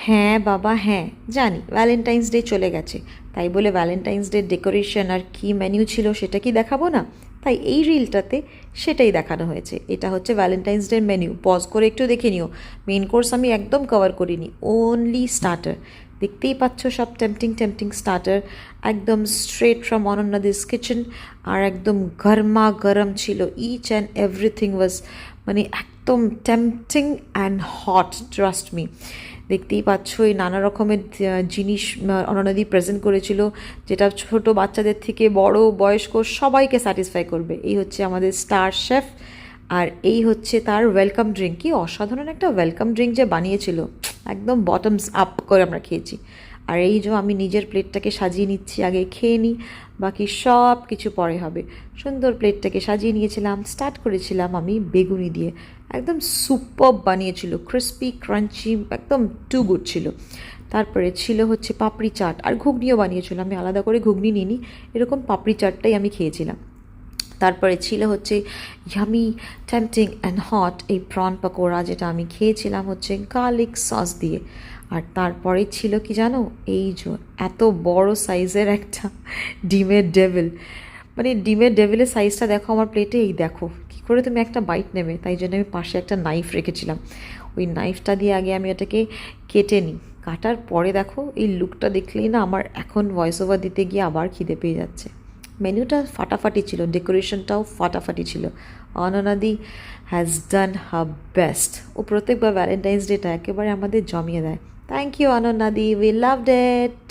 হ্যাঁ বাবা হ্যাঁ, জানি ভ্যালেন্টাইন্স ডে চলে গেছে, তাই বলে ভ্যালেন্টাইন্স ডে ডেকোরেশন আর কী মেনু ছিল সেটা কি দেখাবো না? তাই এই রিলটাতে সেটাই দেখানো হয়েছে। এটা হচ্ছে ভ্যালেন্টাইন্স ডের মেনু, পজ করে একটু দেখে নিও। মেন কোর্স আমি একদম কভার করিনি, ওনলি স্টার্টার। দেখতেই পাচ্ছ সব টেম্পটিং টেম্পটিং স্টার্টার, একদম স্ট্রেট ফ্রম অনন্যাদিস কিচেন। আর একদম গরমা গরম ছিল, ইচ অ্যান্ড এভরিথিং ওয়াজ মানে একদম tempting and hot, trust me. দেখতেই পাচ্ছ এই নানা রকমের জিনিস অননাদি প্রেজেন্ট করেছিল, যেটা ছোট বাচ্চাদের থেকে বড় বয়স্ক সবাইকে স্যাটিসফাই করবে। এই হচ্ছে আমাদের স্টার শেফ, আর এই হচ্ছে তার ওয়েলকাম ড্রিঙ্ক। কি অসাধারণ একটা ওয়েলকাম ড্রিঙ্ক যে বানিয়েছিল, একদম বটমস আপ করে আমরা খেয়েছি। আর এই যে আমি নিজের প্লেটটাকে সাজিয়ে নিচ্ছি, আগে খেয়ে নিই, বাকি সব কিছু পরে হবে। সুন্দর প্লেটটাকে সাজিয়ে নিয়েছিলাম, স্টার্ট করেছিলাম আমি বেগুনি দিয়ে। একদম সুপারব বানিয়েছিল, ক্রিস্পি ক্রাঞ্চি, একদম টু গুড ছিল। তারপরে ছিল হচ্ছে পাপড়ি চাট আর ঘুগনিও বানিয়েছিল, আমি আলাদা করে ঘুগনি নিইনি, এরকম পাপড়ি চাটটাই আমি খেয়েছিলাম। তারপরে ছিল হচ্ছে ইয়ামি টেম্পটিং অ্যান্ড হট এই প্রন পকোড়া, যেটা আমি খেয়েছিলাম হচ্ছে গার্লিক সস দিয়ে। আর তারপরে ছিল কি জানো, এই যে এত বড় সাইজের একটা ডিমের ডেভিল। মানে ডিমের ডেভিলের সাইজটা দেখো আমার প্লেটে, এই দেখো কী করে তুমি একটা বাইট নেবে, তাই জন্য আমি পাশে একটা নাইফ রেখেছিলাম। ওই নাইফটা দিয়ে আগে আমি এটাকে কেটে নিই, কাটার পরে দেখো এই লুকটা দেখলেই না আমার এখন ভয়েস ওভার দিতে গিয়ে আবার খিদে পেয়ে যাচ্ছে। মেনুটা ফাটাফাটি ছিল, ডেকোরেশনটাও ফাটাফাটি ছিল। অননাদি হ্যাজ ডান হার বেস্ট। ও প্রত্যেকবার ভ্যালেন্টাইন্স ডেটা একেবারে আমাদের জমিয়ে দেয়। থ্যাংক ইউ অননাদি, উই লাভড ইট।